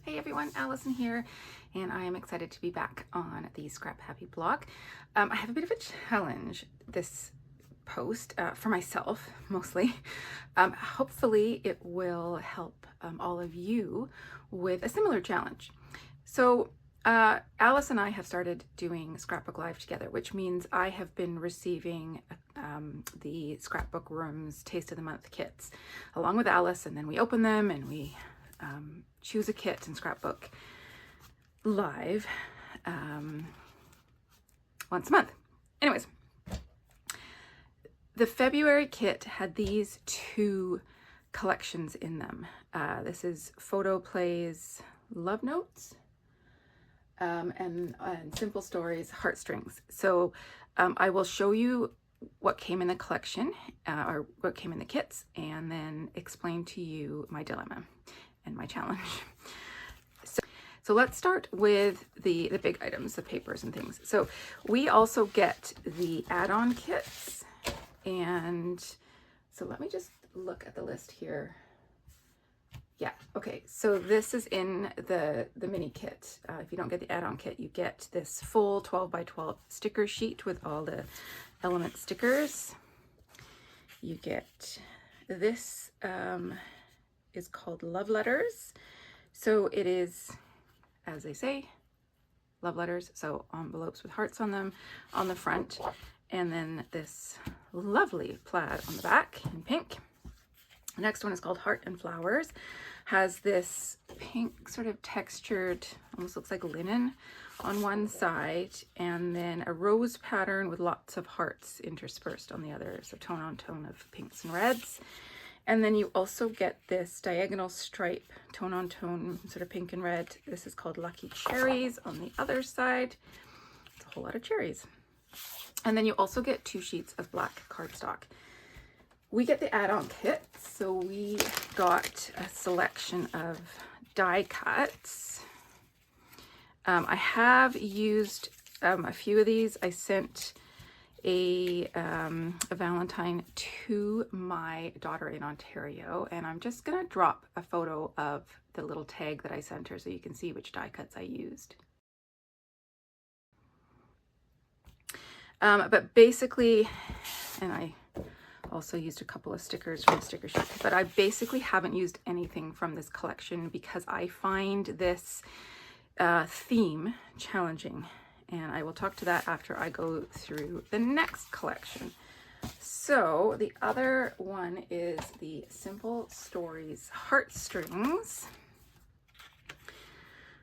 Hey everyone, Allison here, and I am excited to be back on the ScrapHappy blog. I have a bit of a challenge this post for myself, mostly. Hopefully it will help all of you with a similar challenge. So Alice and I have started doing Scrapbook Live together, which means I have been receiving the Scrapbook Room's Taste of the Month kits along with Alice, and then we open them and we choose a kit in Scrapbook Live once a month. Anyways, the February kit had these two collections in them. This is Photo Plays Love Notes and Simple Stories Heartstrings. So I will show you what came in the collection or what came in the kits, and then explain to you my dilemma and my challenge. So let's start with the big items, the papers and things. So we also get the add-on kits, and so let me just look at the list here. Yeah, okay, so this is in the mini kit. If you don't get the add-on kit, you get this full 12 by 12 sticker sheet with all the element stickers. You get this is called Love Letters. So it is, as they say, love letters. So envelopes with hearts on them on the front, and then this lovely plaid on the back in pink. The next one is called Heart and Flowers. Has this pink sort of textured, almost looks like linen on one side, and then a rose pattern with lots of hearts interspersed on the other. So tone on tone of pinks and reds. And then you also get this diagonal stripe, tone on tone, sort of pink and red. This is called Lucky Cherries on the other side. It's a whole lot of cherries. And then you also get 2 sheets of black cardstock. We get the add-on kit, so we got a selection of die cuts. I have used a few of these. I sent a Valentine to my daughter in Ontario, and I'm just gonna drop a photo of the little tag that I sent her so you can see which die cuts I used. But basically, and I also used a couple of stickers from the sticker sheet, but I basically haven't used anything from this collection because I find this theme challenging, and I will talk to that after I go through the next collection. So the other one is the Simple Stories Heartstrings.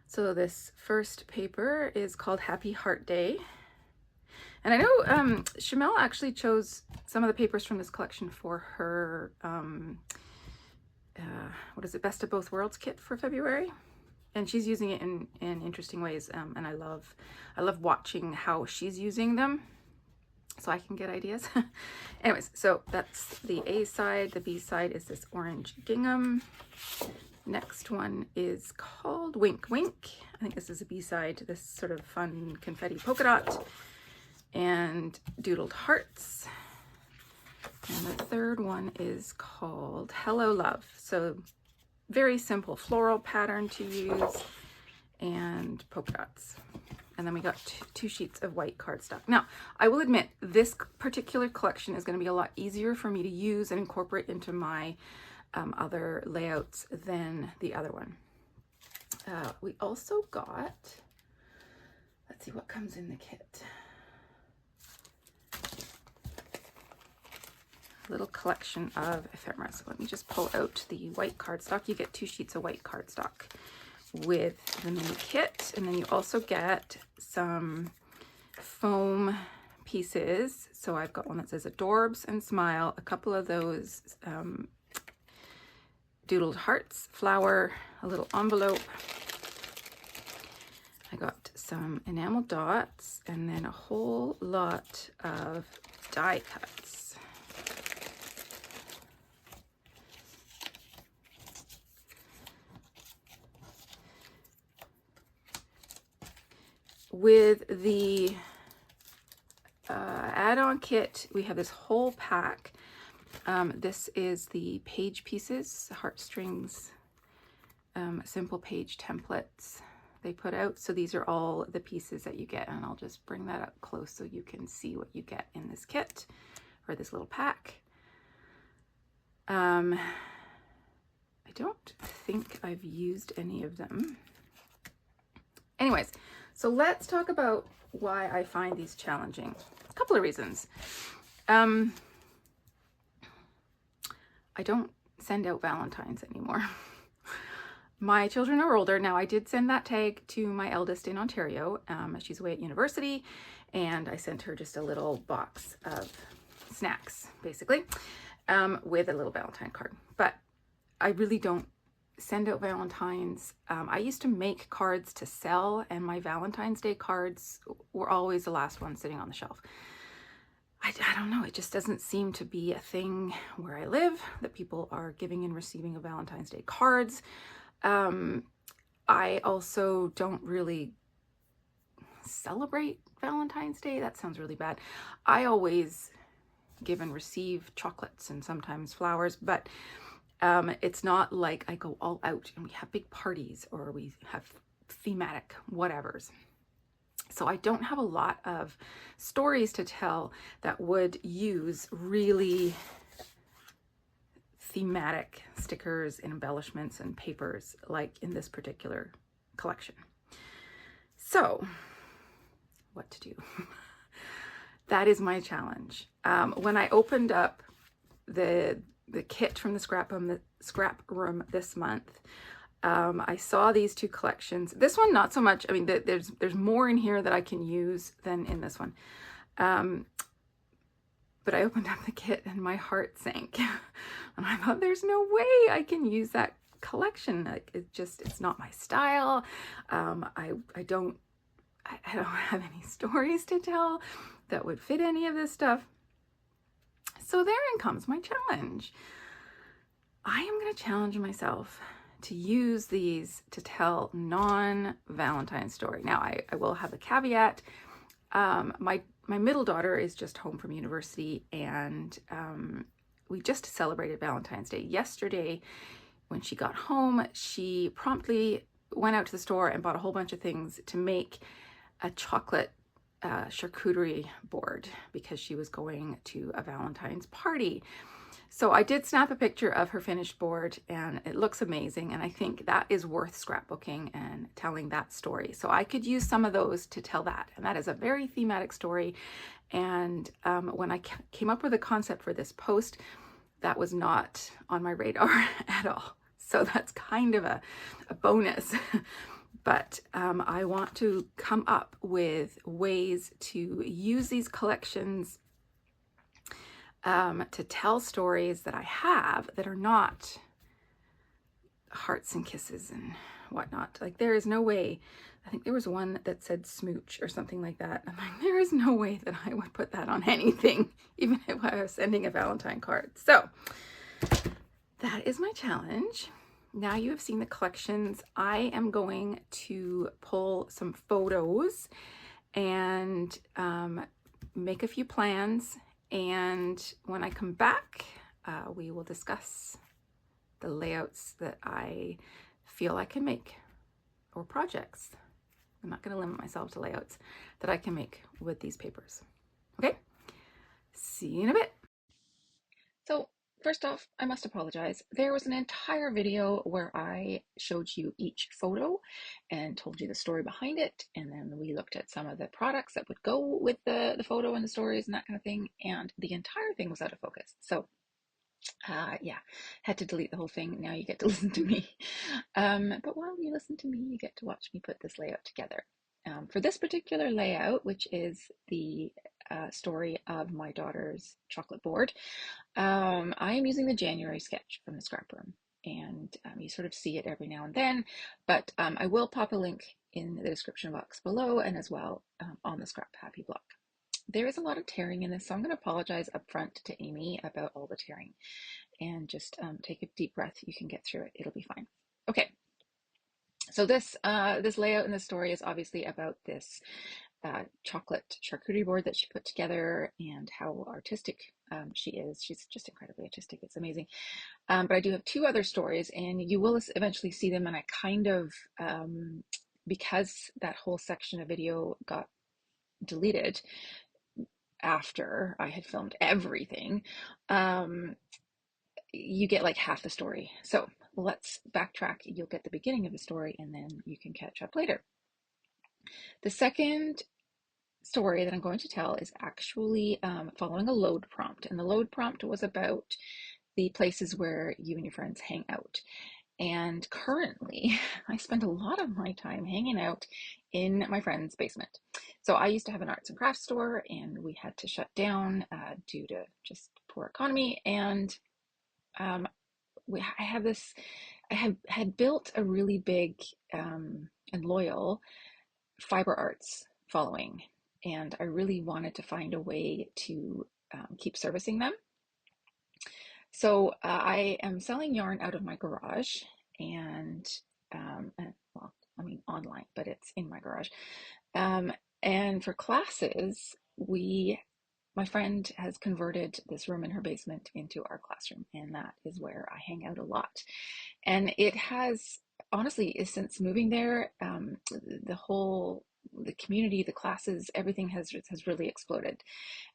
So this first paper is called Happy Heart Day. And I know Shamel actually chose some of the papers from this collection for her, what is it, Best of Both Worlds kit for February. And she's using it in interesting ways, and I love watching how she's using them so I can get ideas. Anyways, so that's the A side. The B side is this orange gingham. Next one is called Wink Wink. I think this is a B side, this sort of fun confetti polka dot and doodled hearts. And the third one is called Hello Love. So very simple floral pattern to use and polka dots. And then we got 2 sheets of white cardstock. Now, I will admit this particular collection is going to be a lot easier for me to use and incorporate into my other layouts than the other one. We also got, let's see what comes in the kit. Little collection of ephemera. So let me just pull out the white cardstock. You get 2 sheets of white cardstock with the mini kit, and then you also get some foam pieces. So I've got one that says Adorbs and Smile, a couple of those doodled hearts, flower, a little envelope. I got some enamel dots, and then a whole lot of die cuts. With the add-on kit, we have this whole pack. This is the page pieces, heartstrings, simple page templates they put out. So these are all the pieces that you get, and I'll just bring that up close so you can see what you get in this kit or this little pack. I don't think I've used any of them. Anyways, so let's talk about why I find these challenging. A couple of reasons. I don't send out Valentines anymore. My children are older now. I did send that tag to my eldest in Ontario. She's away at university, and I sent her just a little box of snacks, basically, with a little Valentine card. But I really don't send out Valentines. I used to make cards to sell, and my Valentine's Day cards were always the last one sitting on the shelf. I don't know, it just doesn't seem to be a thing where I live, that people are giving and receiving of Valentine's Day cards. I also don't really celebrate Valentine's Day. That sounds really bad. I always give and receive chocolates and sometimes flowers, but it's not like I go all out and we have big parties or we have thematic whatevers. So I don't have a lot of stories to tell that would use really thematic stickers and embellishments and papers like in this particular collection. So what to do? That is my challenge. When I opened up the kit from the scrap room this month, I saw these two collections. This one, not so much. I mean, there's more in here that I can use than in this one. But I opened up the kit and my heart sank. And I thought, there's no way I can use that collection. Like, it's not my style. I don't have any stories to tell that would fit any of this stuff. So therein comes my challenge. I am going to challenge myself to use these to tell non-Valentine story. Now, I will have a caveat. My middle daughter is just home from university, and we just celebrated Valentine's Day yesterday. When she got home, she promptly went out to the store and bought a whole bunch of things to make a chocolate charcuterie board because she was going to a Valentine's party. So I did snap a picture of her finished board, and it looks amazing, and I think that is worth scrapbooking and telling that story. So I could use some of those to tell that, and that is a very thematic story. And when I came up with a concept for this post, that was not on my radar at all. So that's kind of a bonus. But I want to come up with ways to use these collections to tell stories that I have that are not hearts and kisses and whatnot. Like, there is no way. I think there was one that said smooch or something like that. I'm like, there is no way that I would put that on anything, even if I was sending a Valentine card. So that is my challenge. Now you have seen the collections. I am going to pull some photos and make a few plans. And when I come back, we will discuss the layouts that I feel I can make, or projects. I'm not going to limit myself to layouts that I can make with these papers. Okay, see you in a bit. So first off, I must apologize. There was an entire video where I showed you each photo and told you the story behind it. And then we looked at some of the products that would go with the photo and the stories and that kind of thing. And the entire thing was out of focus. So yeah, had to delete the whole thing. Now you get to listen to me. But while you listen to me, you get to watch me put this layout together. For this particular layout, which is the story of my daughter's chocolate board, I am using the January sketch from the scrap room, and you sort of see it every now and then, but I will pop a link in the description box below and as well on the ScrapHappy blog. There is a lot of tearing in this, so I'm going to apologize up front to Amy about all the tearing, and just take a deep breath. You can get through it. It'll be fine. Okay. So this layout in the story is obviously about this chocolate charcuterie board that she put together, and how artistic She's just incredibly artistic. It's amazing. But I do have two other stories, and you will eventually see them. And I kind of, because that whole section of video got deleted after I had filmed everything, you get like half the story. So let's backtrack. You'll get the beginning of the story, and then you can catch up later. The second story that I'm going to tell is actually following a load prompt. And the load prompt was about the places where you and your friends hang out. And currently, I spend a lot of my time hanging out in my friend's basement. So I used to have an arts and crafts store, and we had to shut down due to just poor economy. And I had built a really big and loyal fiber arts following, and I really wanted to find a way to keep servicing them. So I am selling yarn out of my garage, and well, I mean online, but it's in my garage. And for classes, my friend has converted this room in her basement into our classroom, and that is where I hang out a lot. And it has, honestly, since moving there, the community, the classes, everything has really exploded.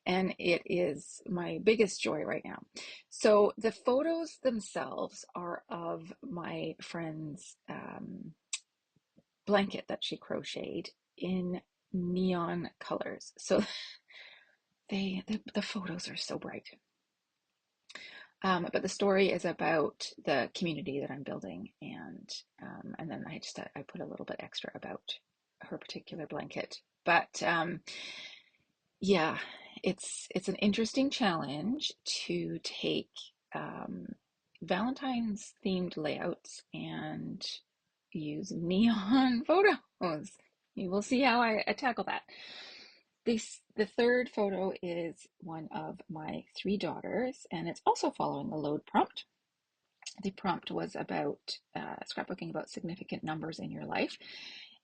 And it is my biggest joy right now. So the photos themselves are of my friend's blanket that she crocheted in neon colors. So the photos are so bright. But the story is about the community that I'm building, and then I put a little bit extra about her particular blanket. But yeah, it's an interesting challenge to take Valentine's themed layouts and use neon photos. You will see how I tackle that. The third photo is one of my three daughters, and it's also following the load prompt. The prompt was about scrapbooking about significant numbers in your life.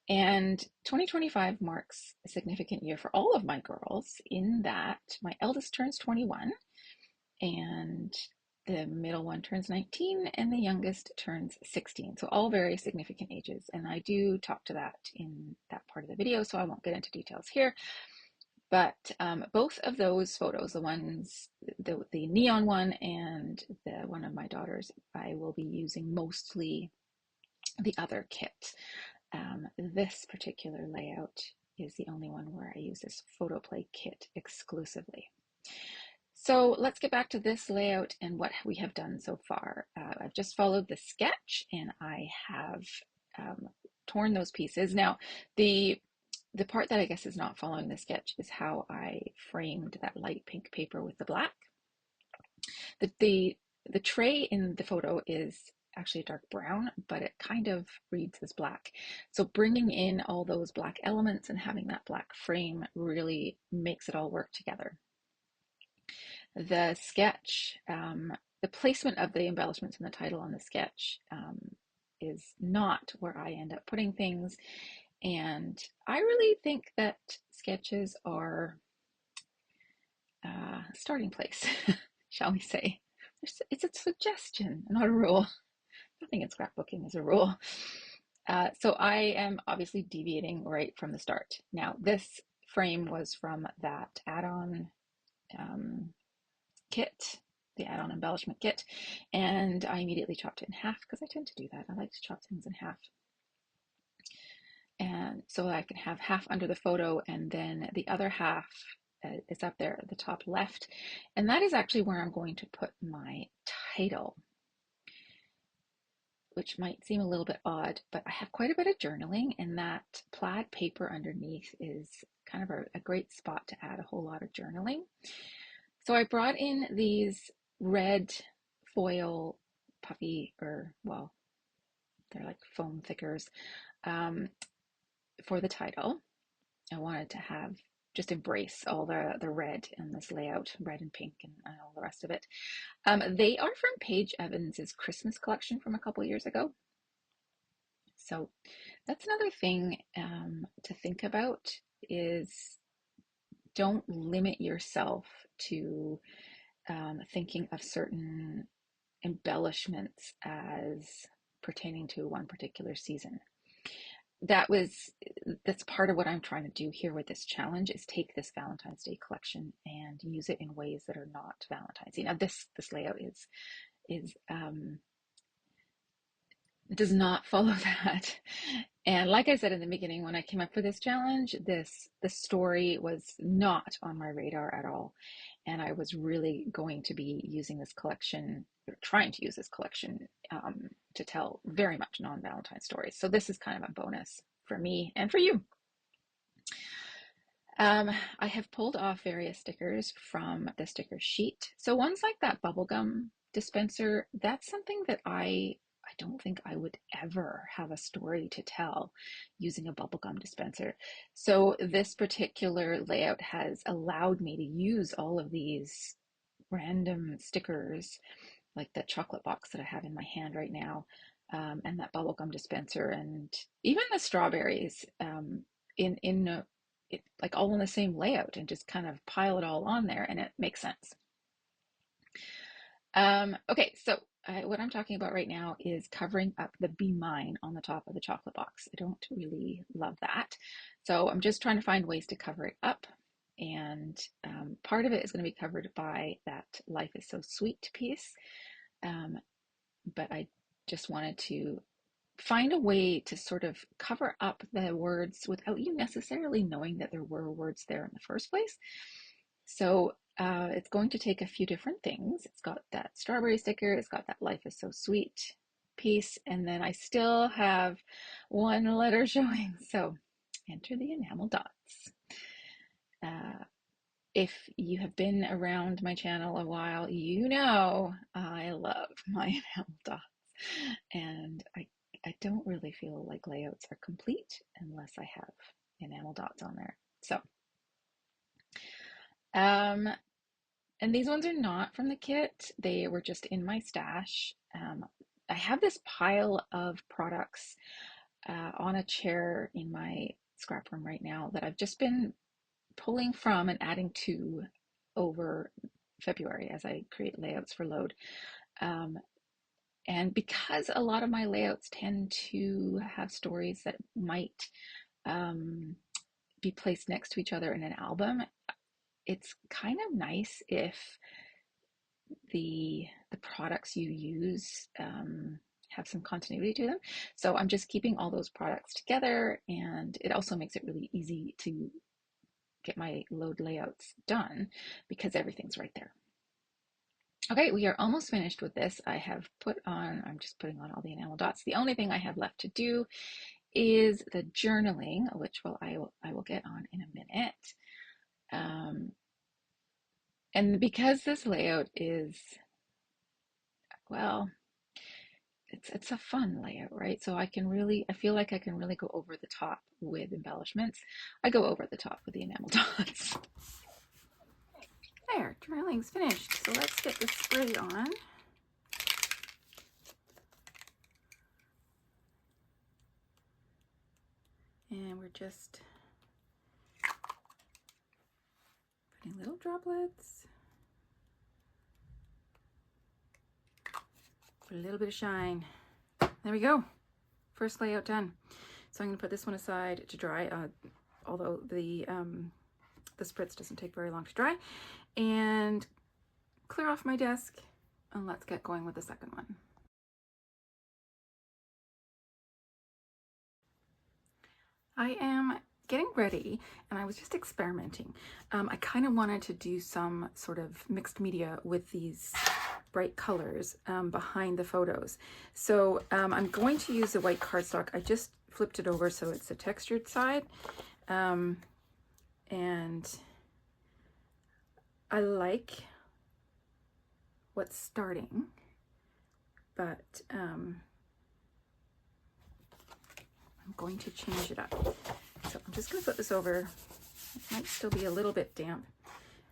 And 2025 marks a significant year for all of my girls, in that my eldest turns 21, and the middle one turns 19, and the youngest turns 16. So all very significant ages. And I do talk to that in that part of the video, so I won't get into details here. But both of those photos, the neon one and the one of my daughters, I will be using mostly the other kit. This particular layout is the only one where I use this photo play kit exclusively. So let's get back to this layout and what we have done so far. I've just followed the sketch, and I have torn those pieces. Now, the part that I guess is not following the sketch is how I framed that light pink paper with the black. The tray in the photo is actually a dark brown, but it kind of reads as black. So bringing in all those black elements and having that black frame really makes it all work together. The sketch, the placement of the embellishments and the title on the sketch is not where I end up putting things. And I really think that sketches are a starting place, shall we say. It's a suggestion, not a rule. Nothing in scrapbooking is a rule. So I am obviously deviating right from the start. Now, this frame was from that add-on kit, the add-on embellishment kit, and I immediately chopped it in half because I tend to do that. I like to chop things in half. And so I can have half under the photo, and then the other half is up there at the top left. And that is actually where I'm going to put my title, which might seem a little bit odd, but I have quite a bit of journaling, and that plaid paper underneath is kind of a great spot to add a whole lot of journaling. So I brought in these red foil puffy, or well, they're like foam thickers, for the title. I wanted to have just embrace all the red in this layout, red and pink and all the rest of it. They are from Paige Evans's Christmas collection from a couple years ago. So that's another thing to think about, is don't limit yourself to thinking of certain embellishments as pertaining to one particular season. That's part of what I'm trying to do here with this challenge, is take this Valentine's Day collection and use it in ways that are not Valentine's. Now this layout is does not follow that. And like I said in the beginning, when I came up with this challenge, the story was not on my radar at all. And I was really going to be using this collection, or trying to use this collection to tell very much non-Valentine stories. So this is kind of a bonus for me and for you. I have pulled off various stickers from the sticker sheet. So ones like that bubblegum dispenser, that's something that I don't think I would ever have a story to tell using a bubblegum dispenser. So this particular layout has allowed me to use all of these random stickers, like that chocolate box that I have in my hand right now, and that bubblegum dispenser, and even the strawberries like all in the same layout, and just kind of pile it all on there, and it makes sense. Okay, so what I'm talking about right now is covering up the Be Mine on the top of the chocolate box. I don't really love that. So I'm just trying to find ways to cover it up. And part of it is going to be covered by that Life is So Sweet piece. But I just wanted to find a way to sort of cover up the words without you necessarily knowing that there were words there in the first place. So it's going to take a few different things. It's got that strawberry sticker, it's got that Life is So Sweet piece, and then I still have one letter showing. So enter the enamel dots. If you have been around my channel a while, you know I love my enamel dots. And I don't really feel like layouts are complete unless I have enamel dots on there. So and these ones are not from the kit. They were just in my stash. I have this pile of products on a chair in my scrap room right now that I've just been pulling from and adding to over February as I create layouts for Load. And because a lot of my layouts tend to have stories that might be placed next to each other in an album, it's kind of nice if the products you use have some continuity to them. So I'm just keeping all those products together, and it also makes it really easy to get my Load layouts done because everything's right there. Okay, we are almost finished with this. I'm just putting on all the enamel dots. The only thing I have left to do is the journaling, which I will get on in a minute. And because this layout is, well, it's a fun layout, right? So I feel like I can really go over the top with embellishments. I go over the top with the enamel dots. There, journaling's finished. So let's get the spray on. And we're just putting little droplets. Put a little bit of shine. There we go. First layout done. So I'm going to put this one aside to dry, although the spritz doesn't take very long to dry, and clear off my desk, and let's get going with the second one. I am getting ready, and I was just experimenting. I kind of wanted to do some sort of mixed media with these bright colors behind the photos. So I'm going to use the white cardstock. I just flipped it over so it's the textured side. And I like what's starting, but I'm going to change it up. So I'm just going to put this over. It might still be a little bit damp,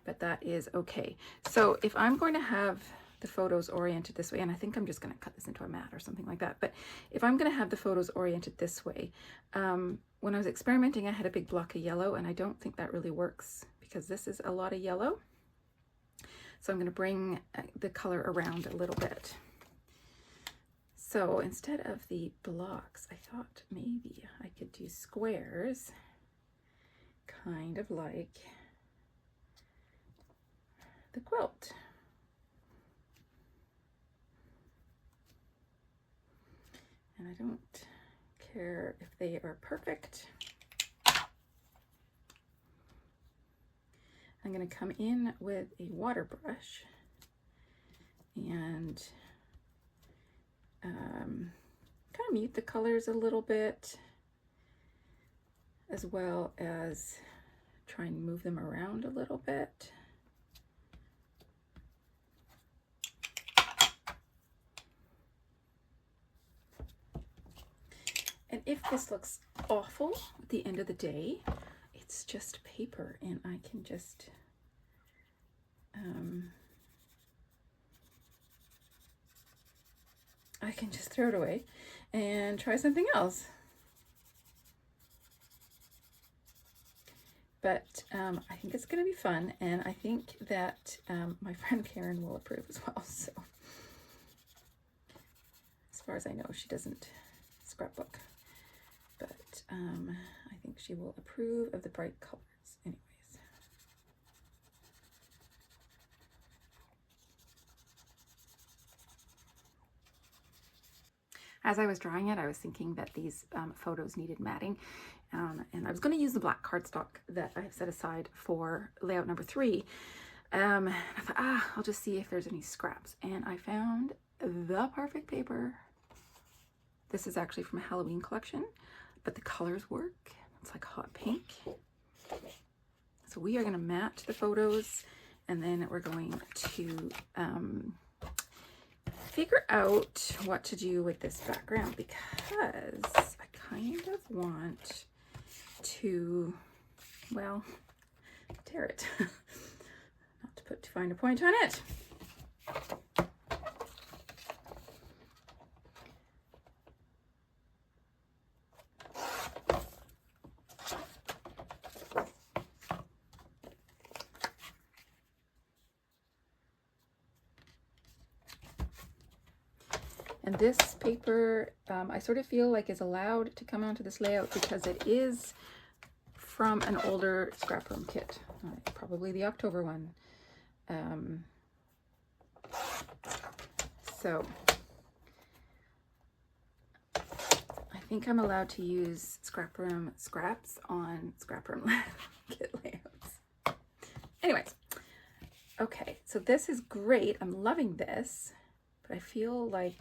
but that is okay. So if I'm going to have the photos oriented this way, and I think I'm just going to cut this into a mat or something like that, but if I'm going to have the photos oriented this way, when I was experimenting, I had a big block of yellow, and I don't think that really works because this is a lot of yellow. So I'm going to bring the color around a little bit. So instead of the blocks, I thought maybe I could do squares, kind of like the quilt. And I don't care if they are perfect. I'm going to come in with a water brush and kind of mute the colors a little bit, as well as try and move them around a little bit. And if this looks awful at the end of the day, it's just paper, and I can just throw it away and try something else. But I think it's going to be fun, and I think that my friend Karen will approve as well. So as far as I know, she doesn't scrapbook, but I think she will approve of the bright colors anyways. As I was drawing it, I was thinking that these photos needed matting, and I was going to use the black cardstock that I have set aside for layout number 3. I thought, I'll just see if there's any scraps, and I found the perfect paper. This is actually from a Halloween collection, but the colors work. It's like hot pink. So we are going to match the photos, and then we're going to figure out what to do with this background, because I kind of want to, well, tear it. Not to put too fine a point on it. And this paper, I sort of feel like is allowed to come onto this layout because it is from an older scrap room kit, probably the October one. So I think I'm allowed to use scrap room scraps on scrap room kit layouts. Anyways, okay, so this is great. I'm loving this, but I feel like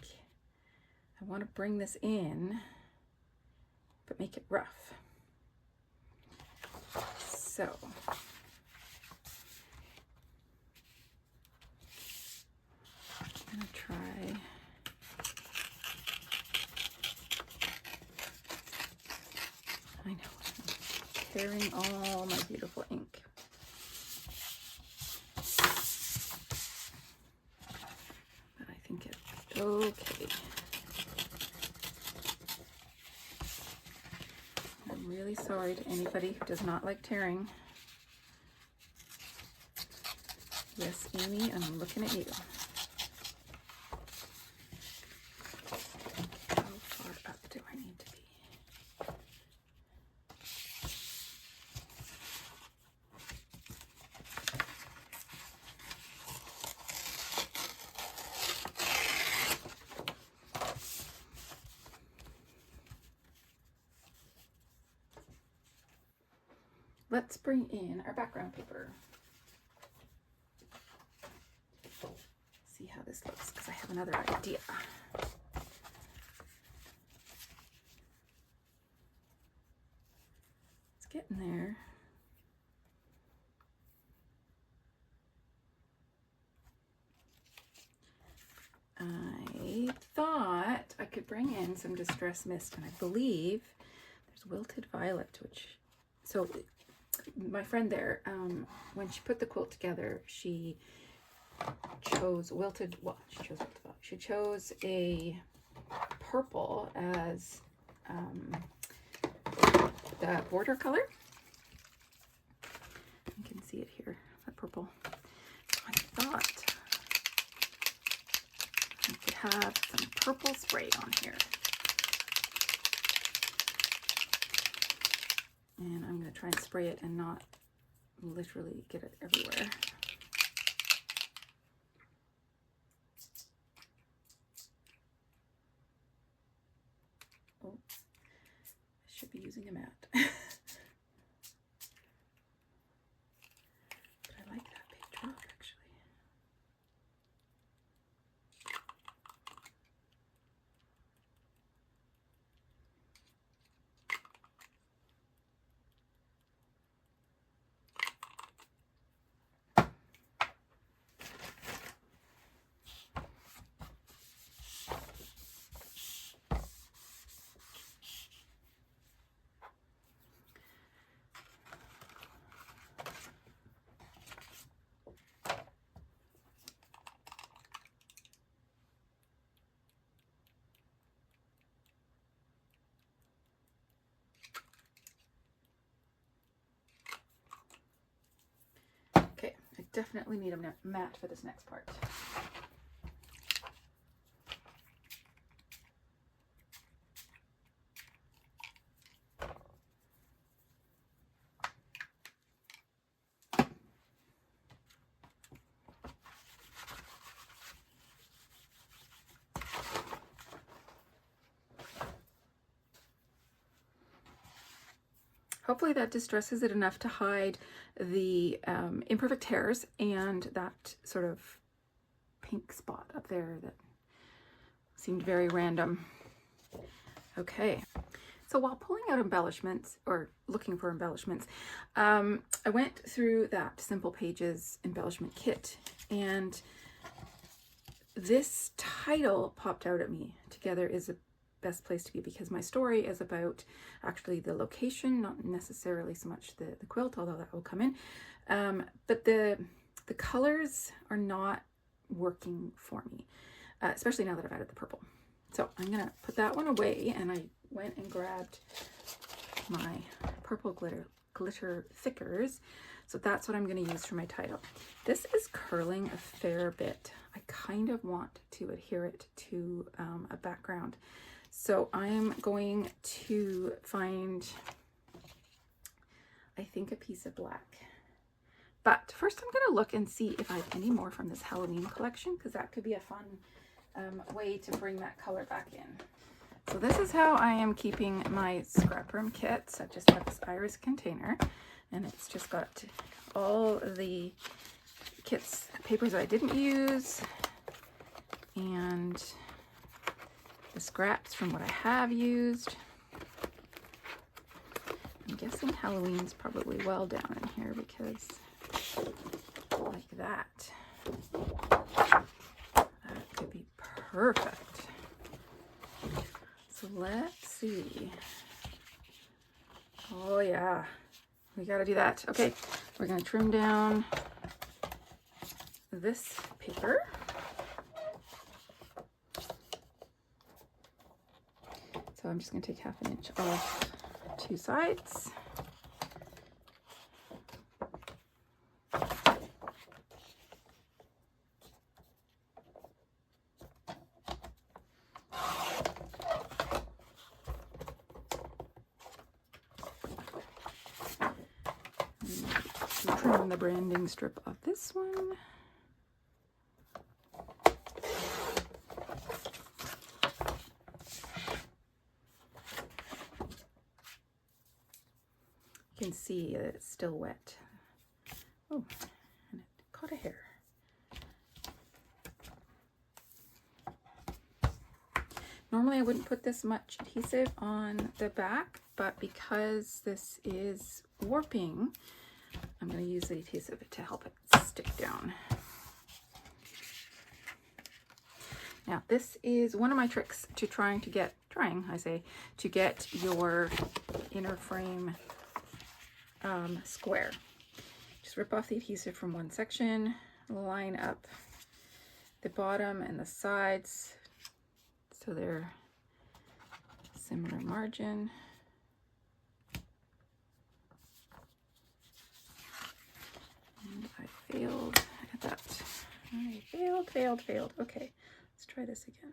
I want to bring this in, but make it rough. So I'm going to try I know, I'm tearing all my beautiful ink. But I think it's okay. I'm really sorry to anybody who does not like tearing. Yes, Amy, I'm looking at you. How far up do I need to be? Let's bring in our background paper. See how this looks, because I have another idea. It's getting there. I thought I could bring in some Distress Mist, and I believe there's Wilted Violet, which, so my friend there, when she put the quilt together, she chose Wilted, well, she chose a purple as the border color. You can see it here, that purple. So I thought I could have some purple spray on here. And I'm going to try and spray it and not literally get it everywhere. Oh, I should be using a mat. But I like that big drop actually. Okay, I definitely need a mat for this next part. Hopefully that distresses it enough to hide the imperfect hairs and that sort of pink spot up there that seemed very random. Okay, so while pulling out embellishments or looking for embellishments, I went through that Simple Pages embellishment kit, and this title popped out at me. Together is a best place to be, because my story is about actually the location, not necessarily so much the quilt, although that will come in. But the colors are not working for me, especially now that I've added the purple. So I'm gonna put that one away, and I went and grabbed my purple glitter thickers. So that's what I'm going to use for my title. This is curling a fair bit. I kind of want to adhere it to a background. So I'm going to find, I think, a piece of black. But first I'm going to look and see if I have any more from this Halloween collection, because that could be a fun way to bring that color back in. So this is how I am keeping my scrap room kits. I've just got this iris container, and it's just got all the kits, papers I didn't use, and the scraps from what I have used. I'm guessing Halloween's probably well down in here, because like that. That could be perfect. So let's see. Oh yeah, we gotta do that. Okay, we're gonna trim down this paper. So I'm just going to take 1/2 inch off 2 sides. Trim the branding strip of this one. You can see that it's still wet. Oh, and it caught a hair. Normally I wouldn't put this much adhesive on the back, but because this is warping, I'm going to use the adhesive to help it stick down. Now this is one of my tricks to to get your inner frame square. Just rip off the adhesive from one section, line up the bottom and the sides so they're similar margin. And I failed at that. I failed. Okay, let's try this again.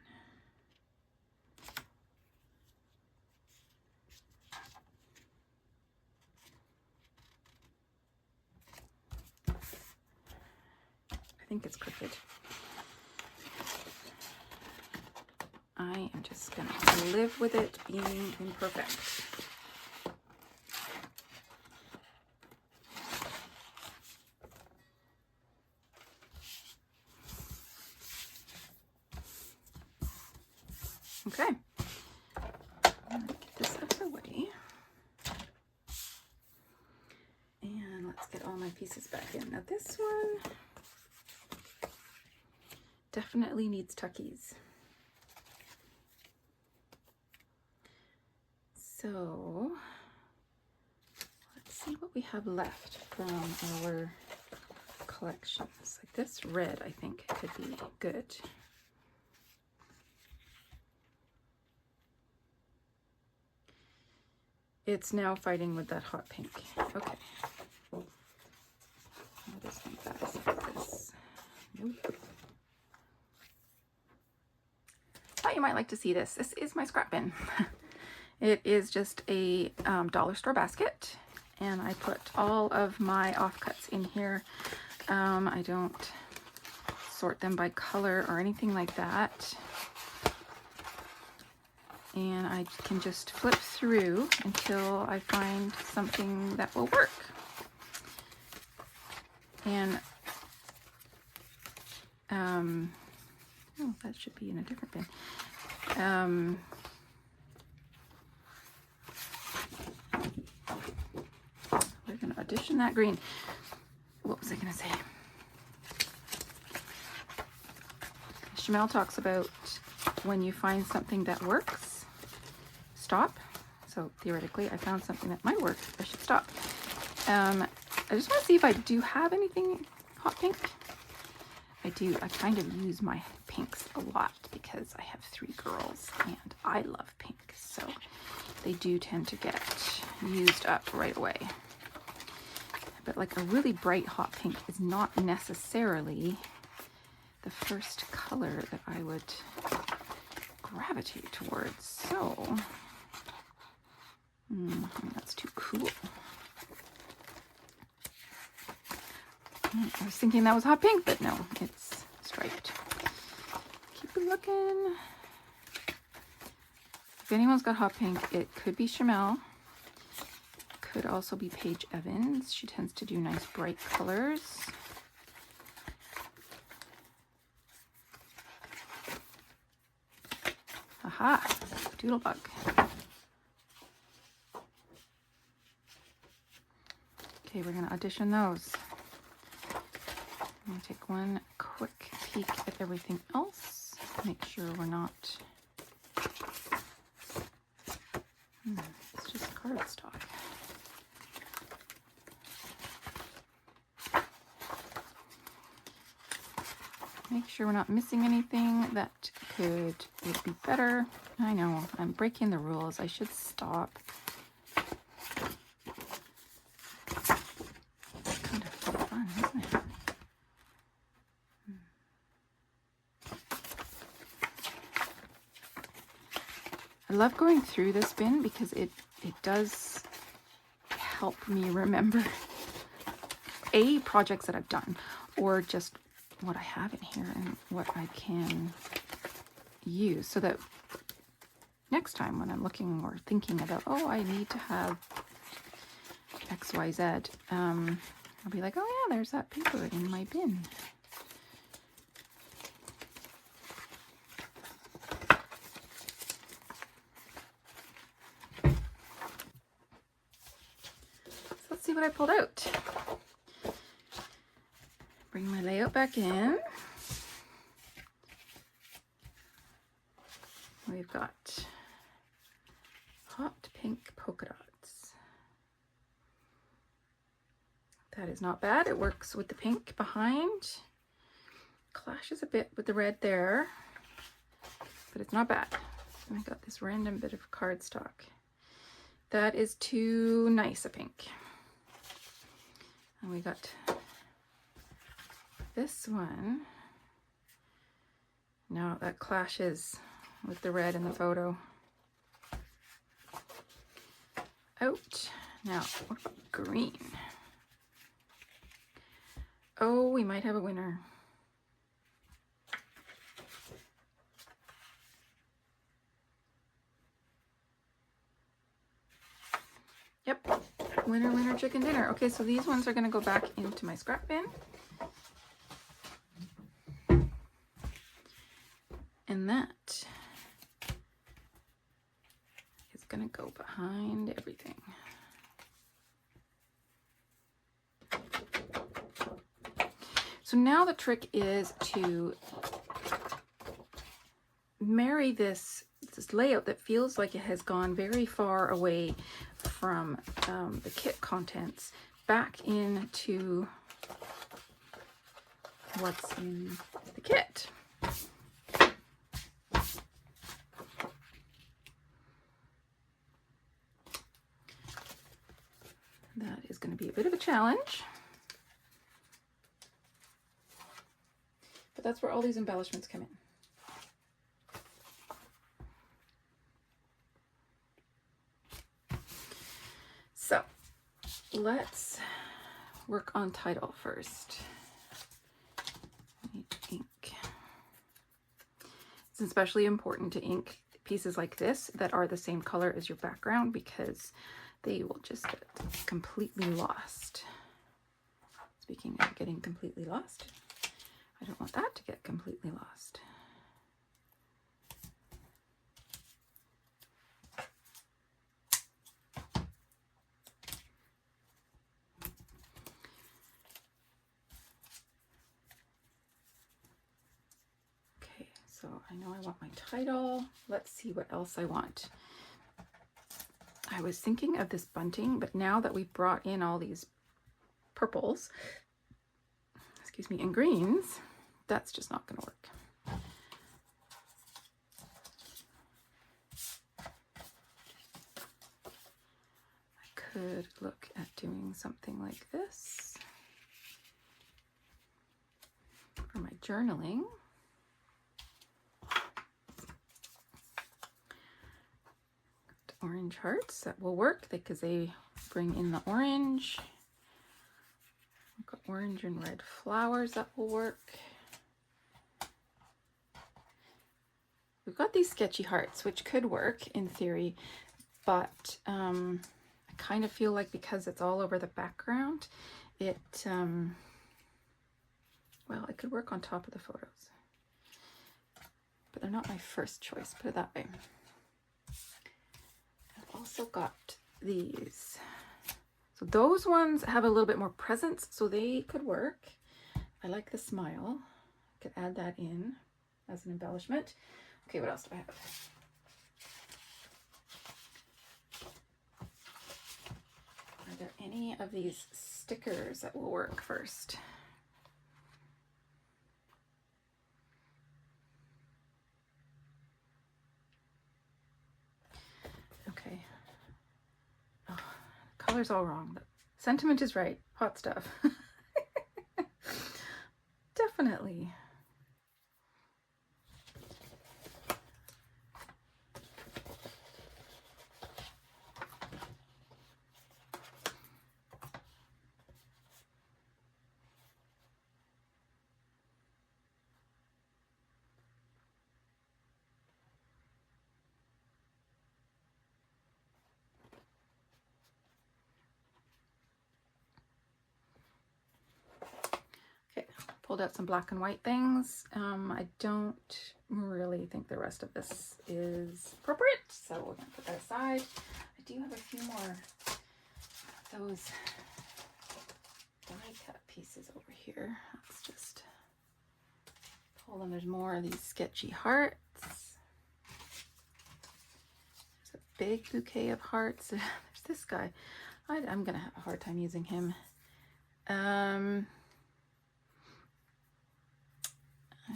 I think it's crooked. I am just gonna live with it being imperfect. Okay, I'm gonna get this out of the way. And let's get all my pieces back in. Now this one definitely needs tuckies. So let's see what we have left from our collections. Like this red, I think could be good. It's now fighting with that hot pink. Okay. I just think that is this. Nope. Thought you might like to see this. This is my scrap bin. It is just a dollar store basket, and I put all of my offcuts in here. I don't sort them by color or anything like that. And I can just flip through until I find something that will work. And oh, that should be in a different bin. We're gonna audition that green. What was I gonna say? Chamel talks about when you find something that works, stop. So theoretically, I found something that might work. I should stop. I just want to see if I do have anything hot pink. I do. I kind of use my pinks a lot because I have 3 girls and I love pink. So they do tend to get used up right away. But like a really bright hot pink is not necessarily the first color that I would gravitate towards. So that's too cool. I was thinking that was hot pink, but no, it's striped. Keep looking. If anyone's got hot pink, it could be Chamel. Could also be Paige Evans. She tends to do nice bright colors. Aha, Doodlebug. Okay, we're gonna audition those. I'm gonna take one quick peek at everything else. Make sure we're not, it's just cardstock. Make sure we're not missing anything that would be better. I know, I'm breaking the rules. I should stop. Kind of fun, isn't it? I love going through this bin because it does help me remember projects that I've done, or just what I have in here and what I can use, so that next time when I'm looking or thinking about, oh, I need to have XYZ, I'll be like, oh yeah, there's that paper in my bin. So let's see what I pulled out. Bring my layout back in. We've got hot pink polka dots. That is not bad. It works with the pink behind. Clashes a bit with the red there, but it's not bad. And I got this random bit of cardstock. That is too nice a pink. And we got this one. No, that clashes with the red in the photo. Out. Now, what about green? Oh, we might have a winner. Yep, winner, winner, chicken dinner. Okay, so these ones are gonna go back into my scrap bin. And that is gonna go behind everything. So now the trick is to marry this layout that feels like it has gone very far away from the kit contents back into what's in the kit. That is going to be a bit of a challenge. But that's where all these embellishments come in. So let's work on title first. I need ink. It's especially important to ink pieces like this that are the same color as your background, because they will just get completely lost. Speaking of getting completely lost, I don't want that to get completely lost. Okay, so I know I want my title. Let's see what else I want. I was thinking of this bunting, but now that we've brought in all these purples, excuse me, and greens, that's just not going to work. I could look at doing something like this for my journaling. Orange hearts, that will work because they bring in the orange. We've got orange and red flowers, that will work. We've got these sketchy hearts, which could work in theory, but I kind of feel like because it's all over the background, it well, it could work on top of the photos, but they're not my first choice, put it that way. Also got these, so those ones have a little bit more presence, so they could work. I like the smile. I could add that in as an embellishment. Okay, what else do I have? Are there any of these stickers that will work first? Okay. Oh, color's all wrong, but sentiment is right. Hot stuff. Definitely. Pulled out some black and white things. I don't really think the rest of this is appropriate, so we're gonna put that aside. I do have a few more of those die cut pieces over here. Let's just pull them. There's more of these sketchy hearts. There's a big bouquet of hearts. There's this guy. I'm gonna have a hard time using him.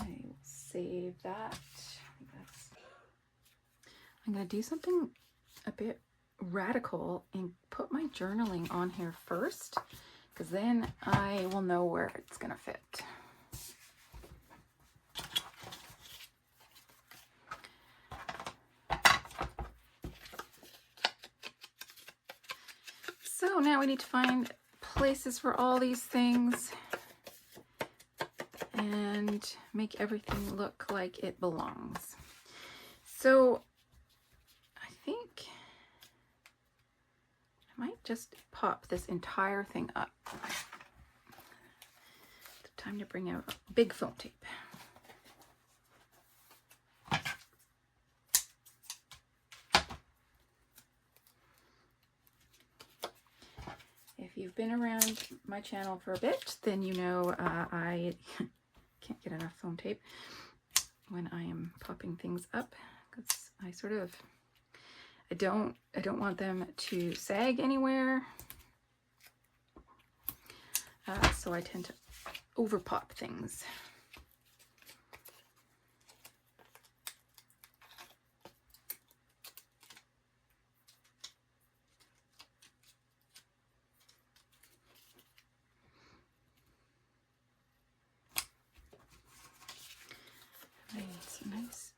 I will save that. I'm going to do something a bit radical and put my journaling on here first, because then I will know where it's going to fit. So now we need to find places for all these things and make everything look like it belongs. So I think I might just pop this entire thing up. Time to bring out big foam tape. If you've been around my channel for a bit, then you know I can't get enough foam tape when I am popping things up, because I don't want them to sag anywhere. So I tend to over pop things. I need some nice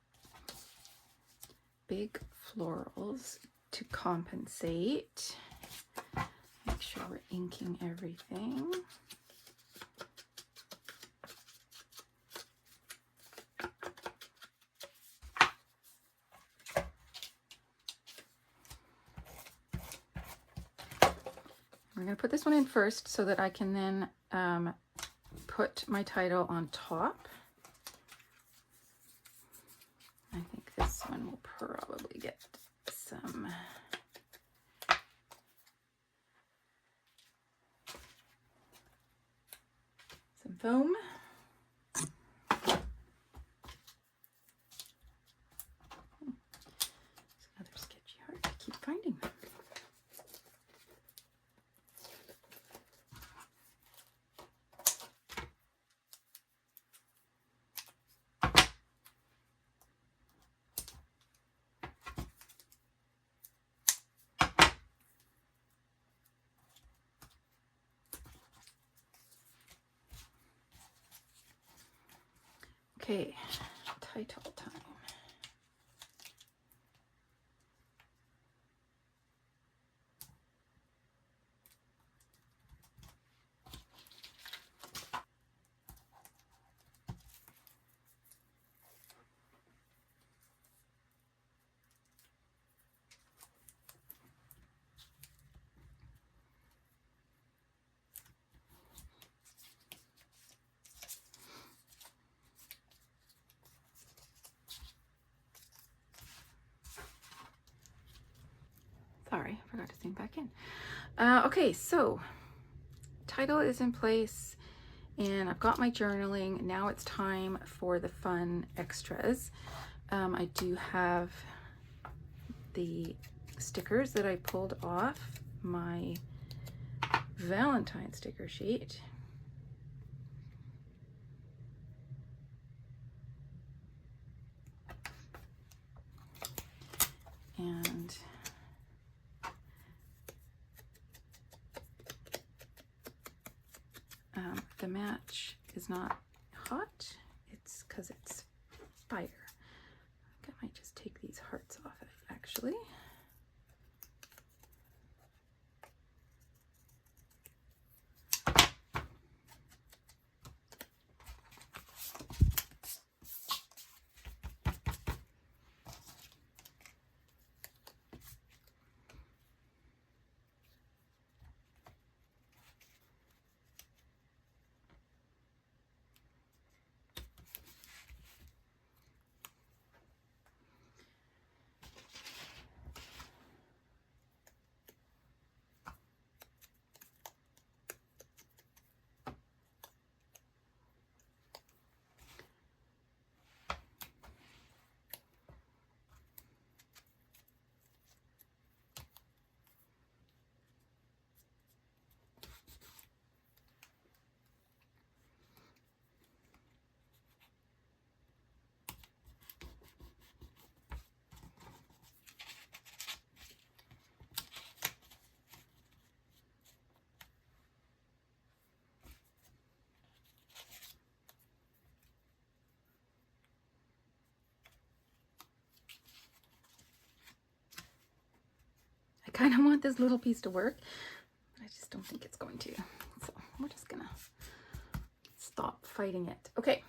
big florals to compensate. Make sure we're inking everything. We're going to put this one in first so that I can then put my title on top. I think this one will probably get some foam. It's another sketchy heart. I keep finding them. Okay, title time. Sorry, I forgot to sync back in. Okay, so title is in place and I've got my journaling. Now it's time for the fun extras. I do have the stickers that I pulled off my Valentine sticker sheet. And the match is not hot, it's because it's fire. I think I might just take these hearts off it, actually. I kind of want this little piece to work, don't think it's going to. So we're just gonna stop fighting it. Okay.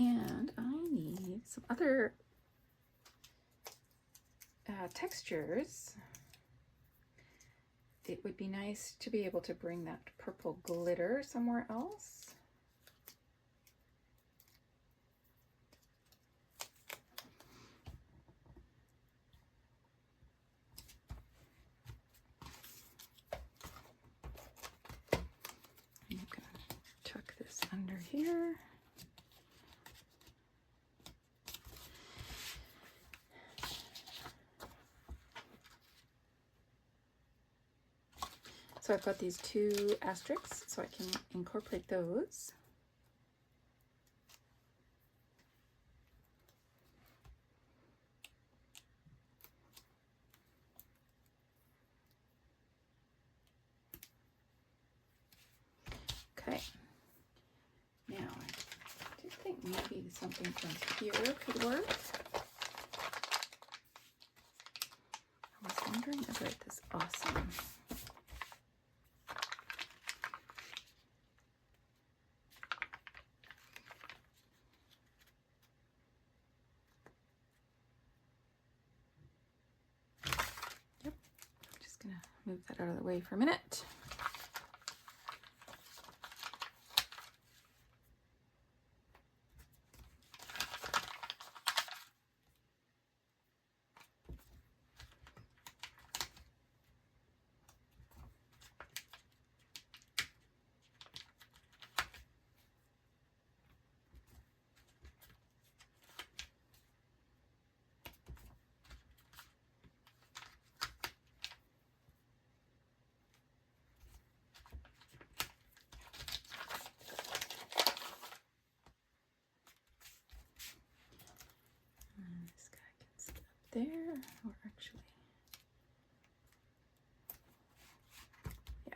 And I need some other textures. It would be nice to be able to bring that purple glitter somewhere else. I'm going to tuck this under here. So I've got these two asterisks, so I can incorporate those. Okay. Now, I did think maybe something from here could work. I was wondering about this awesome. Move that out of the way for a minute. There, or actually, yeah.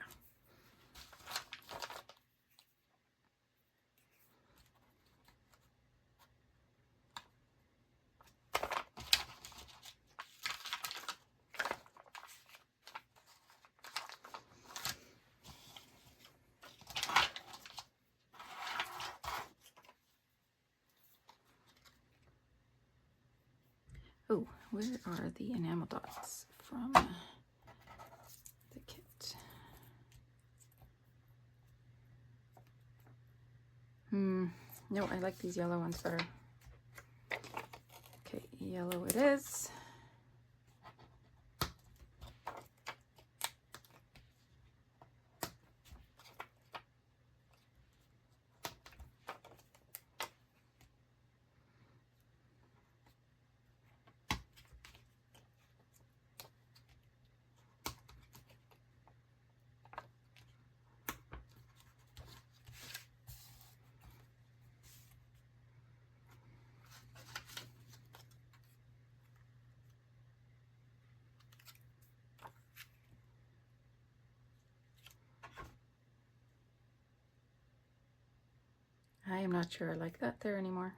Oh, where are the enamel dots from the kit? No, I like these yellow ones better. Okay, yellow it is. I am not sure I like that there anymore.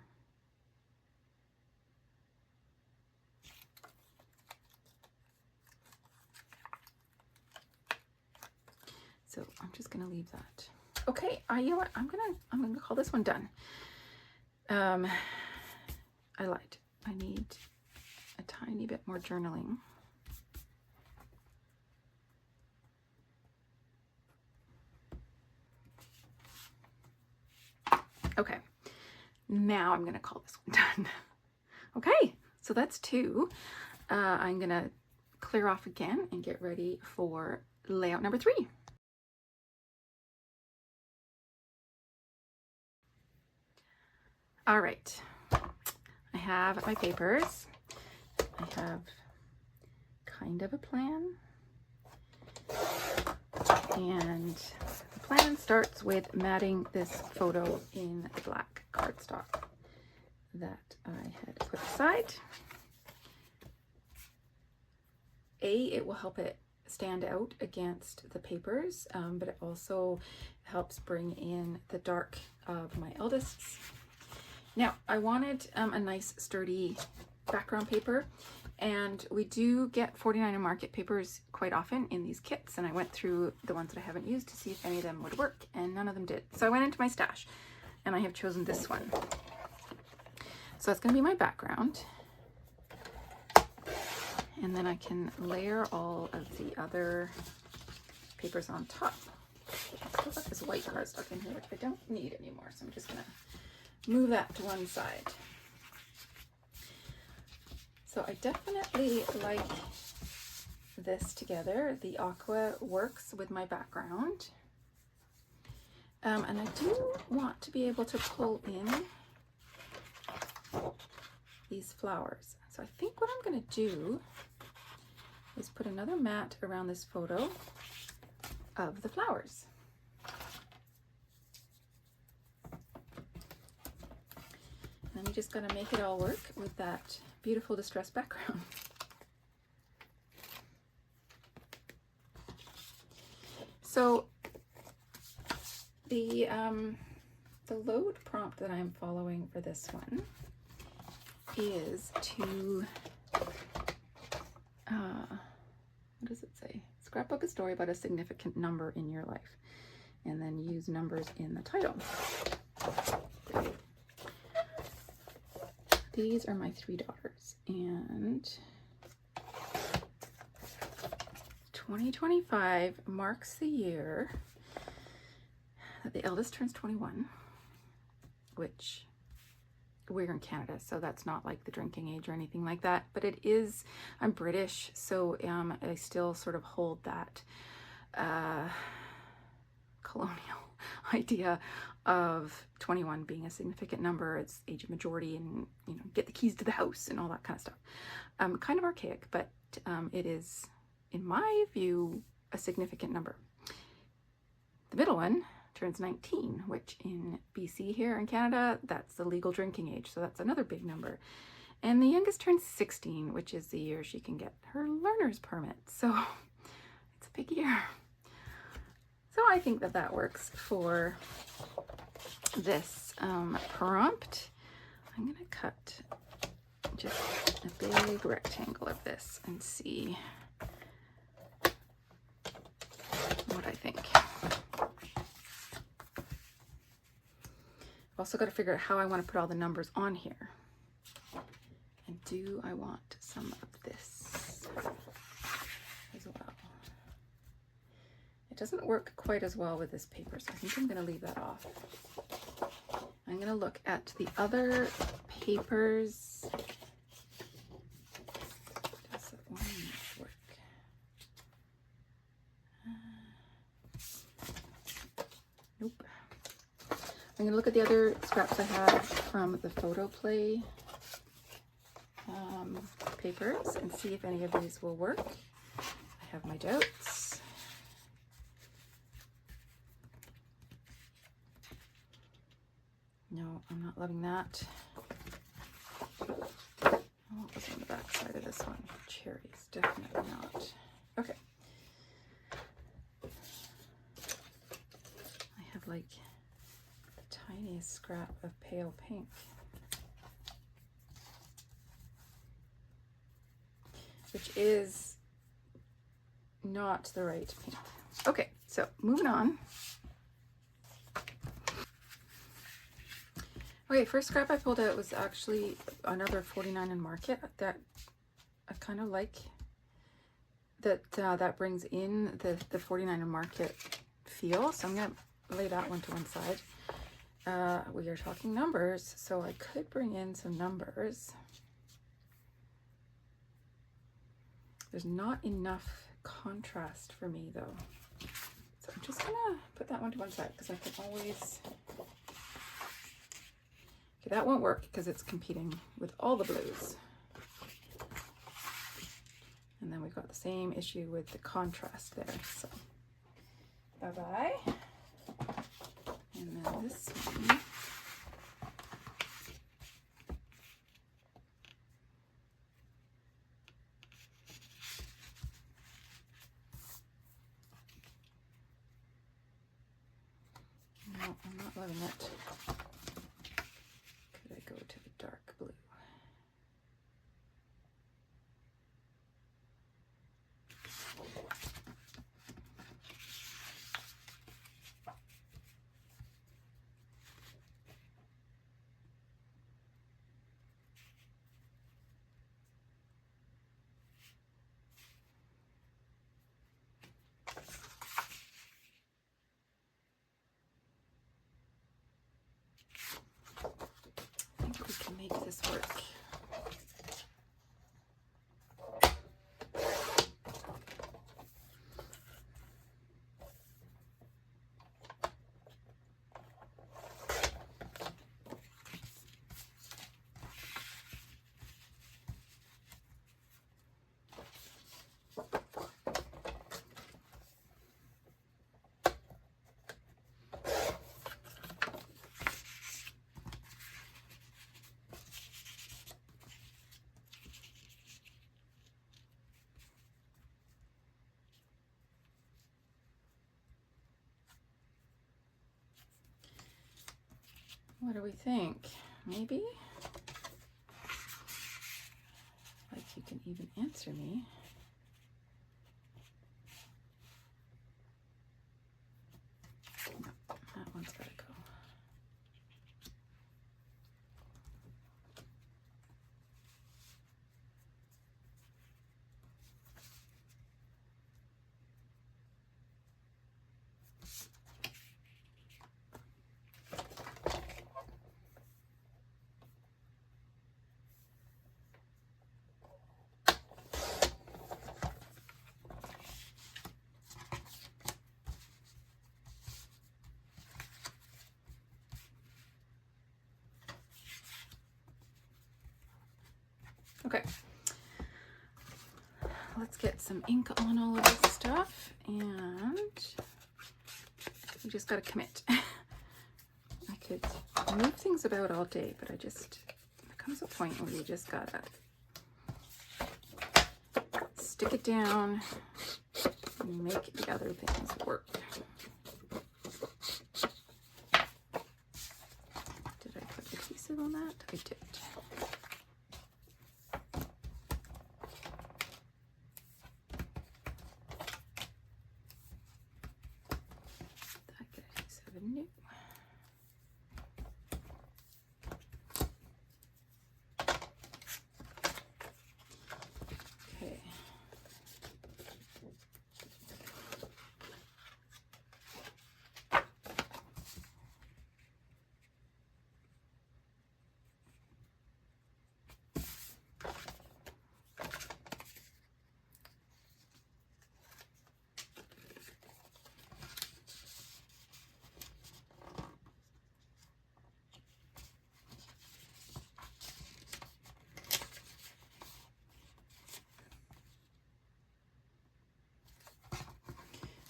So I'm just gonna leave that. Okay, you know what? I'm gonna call this one done. I lied. I need a tiny bit more journaling. Okay, now I'm gonna call this one done. Okay, so that's two. I'm gonna clear off again and get ready for layout number 3. All right, I have my papers. I have kind of a plan. And the plan starts with matting this photo in black cardstock. that I had put aside. It will help it stand out against the papers, but it also helps bring in the dark of my eldest's. Now, I wanted a nice sturdy background paper, and we do get 49 and Market papers quite often in these kits, and I went through the ones that I haven't used to see if any of them would work, and none of them did. So I went into my stash, and I have chosen this one. So that's going to be my background. And then I can layer all of the other papers on top. I've still got this white cardstock in here, which I don't need anymore, so I'm just going to move that to one side. So I definitely like this together. The aqua works with my background. And I do want to be able to pull in these flowers. So I think what I'm going to do is put another mat around this photo of the flowers. And then we just got to make it all work with that beautiful distressed background. So the load prompt that I'm following for this one is to what does it say? Scrapbook a story about a significant number in your life, and then use numbers in the title. These are my 3 daughters, and 2025 marks the year that the eldest turns 21, which we're in Canada, so that's not like the drinking age or anything like that, but it is, I'm British, so I still sort of hold that colonial idea of 21 being a significant number. It's age of majority, and you know, get the keys to the house and all that kind of stuff. Kind of archaic, but it is, in my view, a significant number. The middle one turns 19, which in BC here in Canada, that's the legal drinking age, so that's another big number. And the youngest turns 16, which is the year she can get her learner's permit, so it's a big year. So I think that that works for this prompt. I'm gonna cut just a big rectangle of this and see what I think. I've also got to figure out how I want to put all the numbers on here. And do I want some of this as well? It doesn't work quite as well with this paper, so I think I'm going to leave that off. I'm going to look at the other papers. Does that one work? Nope. I'm going to look at the other scraps I have from the photo play papers and see if any of these will work. I have my doubts. No, I'm not loving that. What was on the back side of this one? Cherries, definitely not. Okay. I have like the tiniest scrap of pale pink. Which is not the right pink. Okay, so moving on. Okay, first scrap I pulled out was actually another 49 in Market that I kind of like. That brings in the 49 in Market feel. So I'm gonna lay that one to one side. We are talking numbers, so I could bring in some numbers. There's not enough contrast for me though. So I'm just gonna put that one to one side because I can always, okay, that won't work because it's competing with all the blues. And then we've got the same issue with the contrast there. So bye-bye. And then this one. I'm not loving it. Could I go to the dark blue? I think we can make this work. What do we think? Maybe? Like you can even answer me. No, that one's gotta go. Okay, let's get some ink on all of this stuff, and you just gotta commit. I could move things about all day, but there comes a point where you just gotta stick it down and make the other things work. Did I put adhesive on that? I did. New. Okay.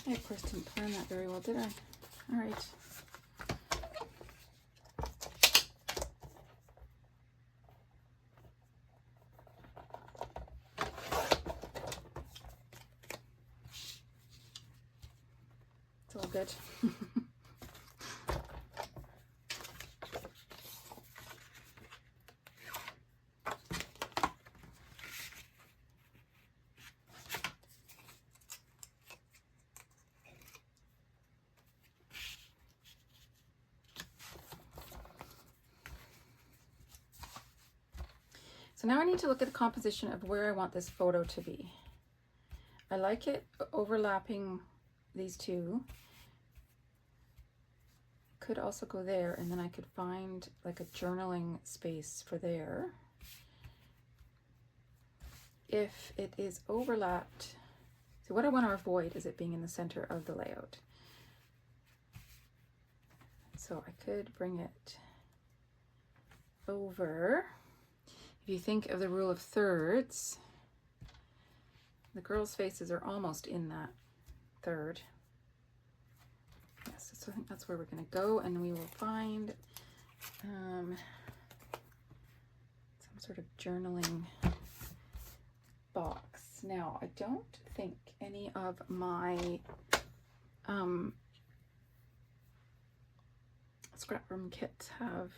I of course didn't plan that very well, did I? All right. It's all good. So now I need to look at the composition of where I want this photo to be. I like it overlapping these two. Could also go there, and then I could find like a journaling space for there. If it is overlapped, so what I want to avoid is it being in the center of the layout. So I could bring it over. If you think of the rule of thirds, the girls' faces are almost in that third. Yes, so I think that's where we're going to go, and we will find some sort of journaling box. Now, I don't think any of my scrap room kits have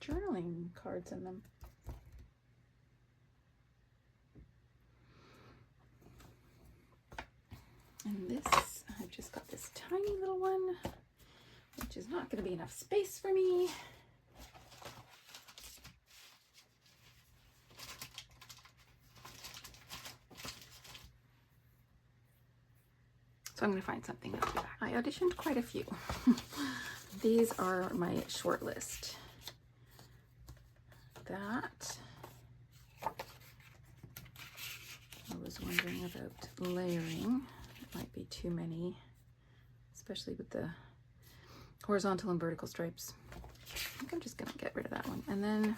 journaling cards in them. And this, I've just got this tiny little one, which is not going to be enough space for me. So I'm going to find something else. I auditioned quite a few. These are my short list. That. I was wondering about layering. It might be too many, especially with the horizontal and vertical stripes. I think I'm just going to get rid of that one. And then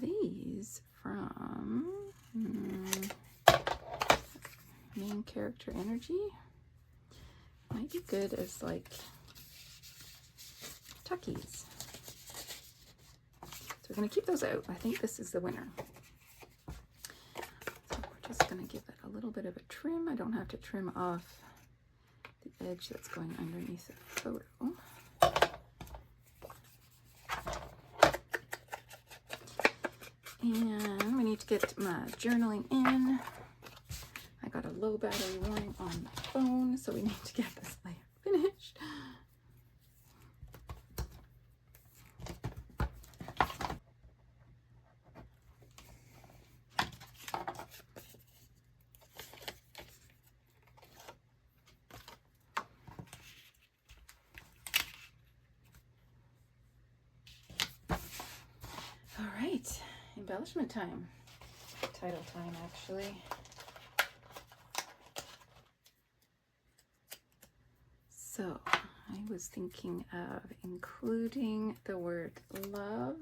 these from Main Character Energy. Might be good as like tuckies. So we're going to keep those out. I think this is the winner. So we're just going to give it a little bit of a trim. I don't have to trim off the edge that's going underneath the photo. And we need to get my journaling in. I got a low battery warning on my phone, so we need to get this layer finished. All right, embellishment time. Title time, actually. So I was thinking of including the word love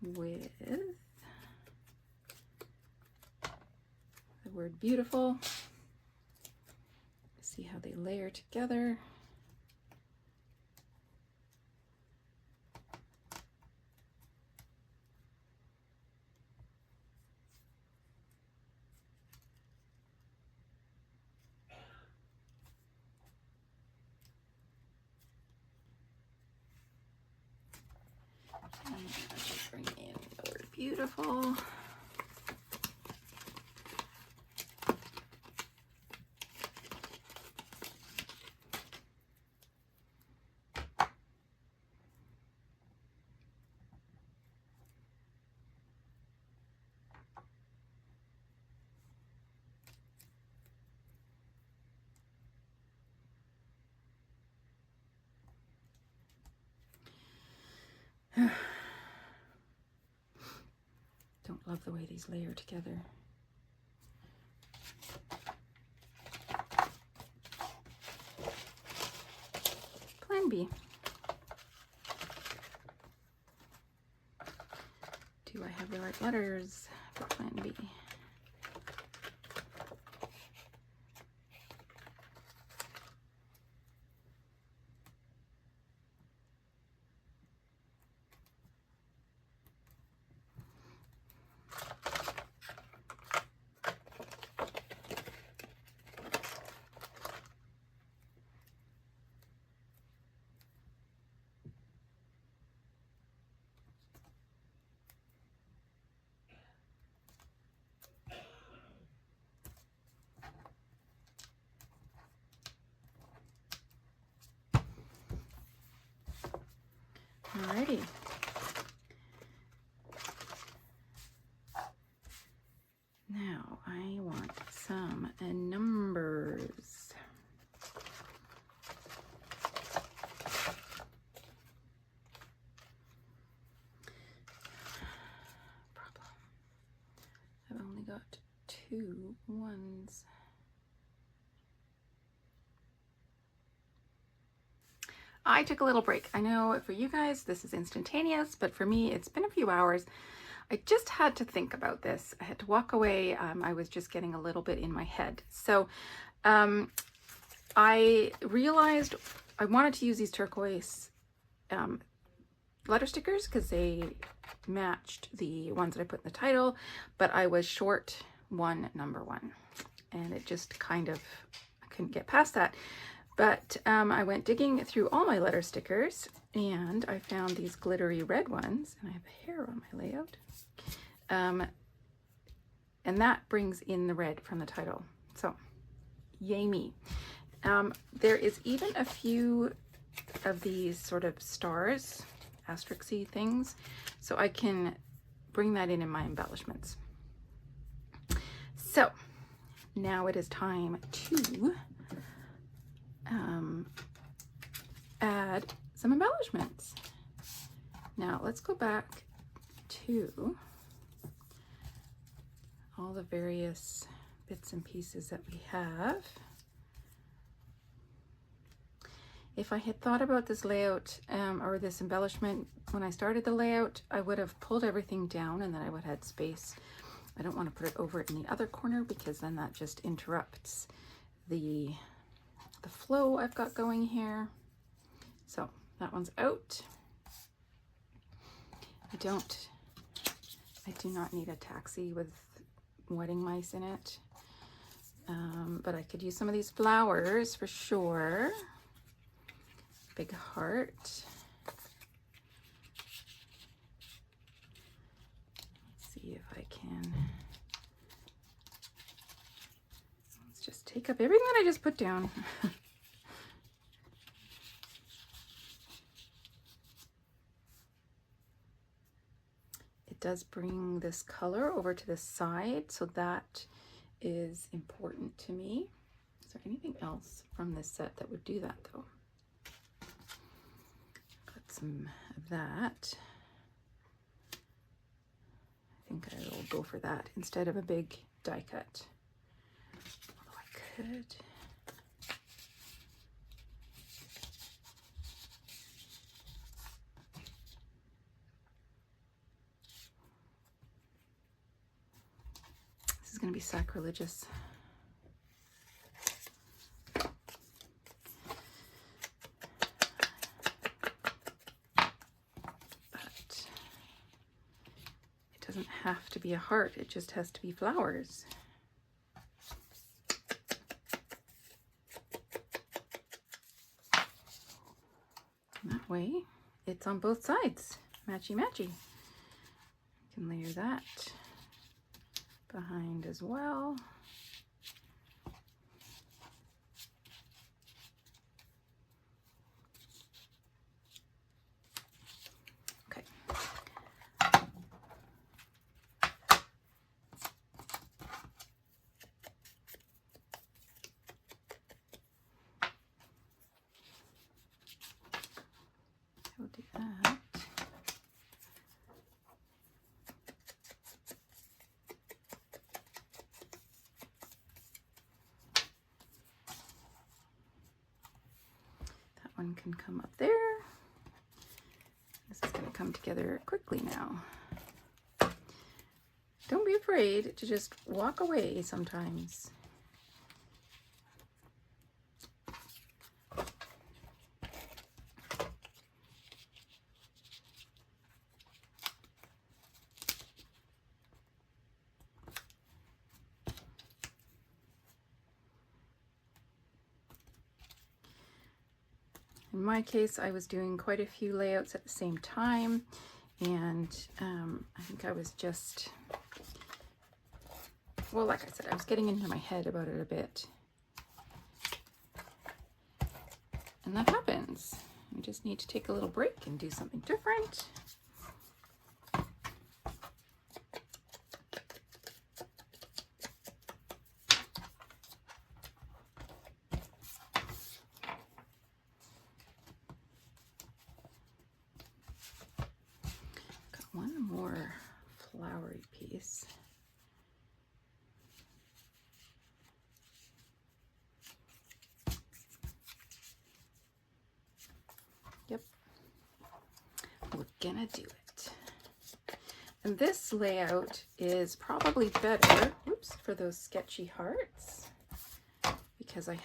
with the word beautiful. See how they layer together. Just bring in the word beautiful. Don't love the way these layer together. Plan B. Do I have the right letters for Plan B? Alrighty. Now I want some numbers. Problem. I've only got 2 ones. I took a little break. I know for you guys this is instantaneous, but for me it's been a few hours. I just had to think about this. I had to walk away. I was just getting a little bit in my head. So I realized I wanted to use these turquoise letter stickers because they matched the ones that I put in the title, but I was short one number one. and it just kind of, I couldn't get past that. But I went digging through all my letter stickers, and I found these glittery red ones, and I have a hair on my layout. And that brings in the red from the title. So, yay me. There is even a few of these sort of stars, asterisk-y things, so I can bring that in my embellishments. So, now it is time to add some embellishments. Now let's go back to all the various bits and pieces that we have. If I had thought about this layout or this embellishment when I started the layout, I would have pulled everything down and then I would have had space. I don't want to put it over in the other corner because then that just interrupts the flow I've got going here. So that one's out. I do not need a taxi with wedding mice in it, but I could use some of these flowers for sure. Big heart. Let's see if I can. Let's just take up everything that I just put down. It does bring this color over to the side, so that is important to me. Is there anything else from this set that would do that though? Got some of that. I think I will go for that instead of a big die cut. Although I could. This is going to be sacrilegious. Doesn't have to be a heart, it just has to be flowers. And that way it's on both sides, matchy matchy. You can layer that behind as well. We'll do that. That one can come up there. This is going to come together quickly now. Don't be afraid to just walk away sometimes. In my case, I was doing quite a few layouts at the same time, and I think I was just, well, like I said, I was getting into my head about it a bit. And that happens. You just need to take a little break and do something different. One more flowery piece. Yep, we're gonna do it. And this layout is probably better, oops, for those sketchy hearts, because I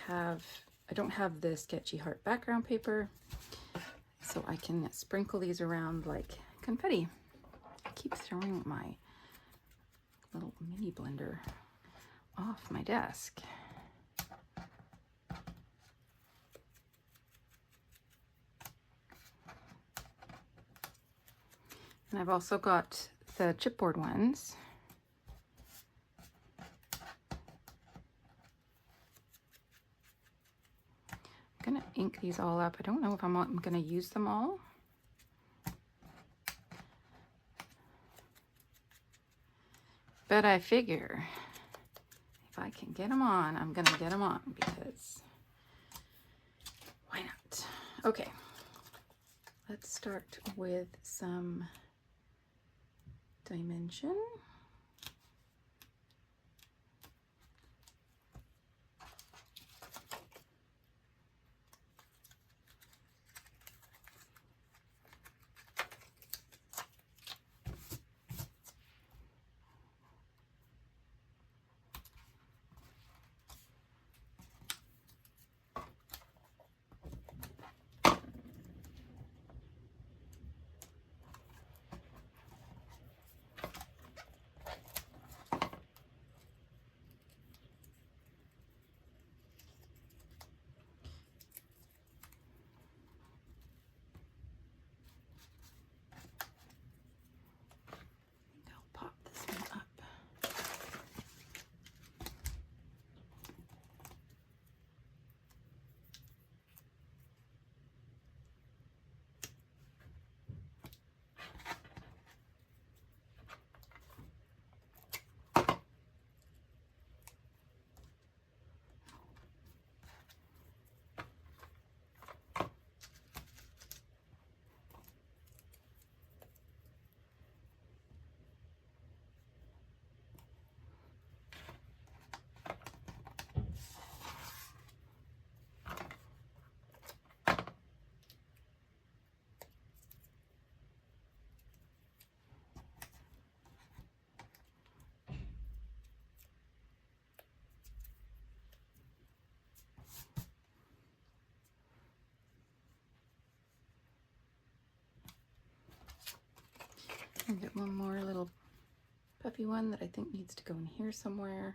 don't have the sketchy heart background paper, so I can sprinkle these around like confetti. I keep throwing my little mini blender off my desk. And I've also got the chipboard ones. I'm gonna ink these all up. I don't know if I'm gonna use them all. But I figure if I can get them on, I'm gonna get them on, because why not? Okay, let's start with some dimension. I'll get one more little puffy one that I think needs to go in here somewhere,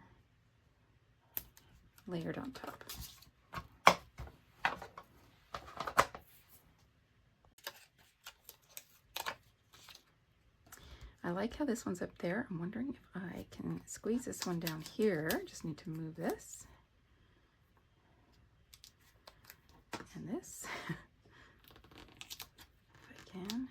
layered on top. I like how this one's up there. I'm wondering if I can squeeze this one down here. Just need to move this and this if I can.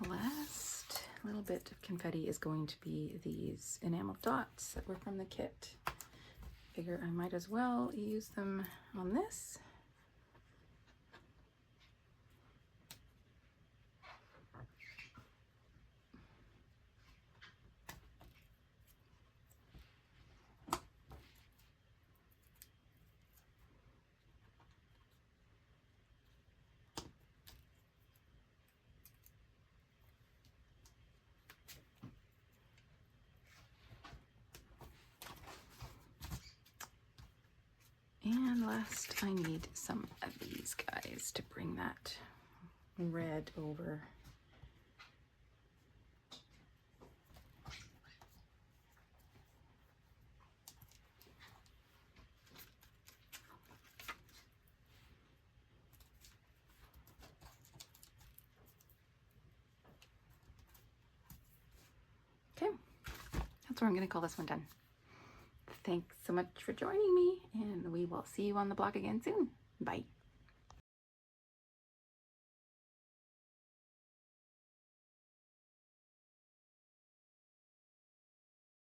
Last little bit of confetti is going to be these enamel dots that were from the kit. Figure I might as well use them on this. And last, I need some of these guys to bring that red over. Okay, that's where I'm going to call this one done. Thanks so much for joining me, and we will see you on the blog again soon. Bye.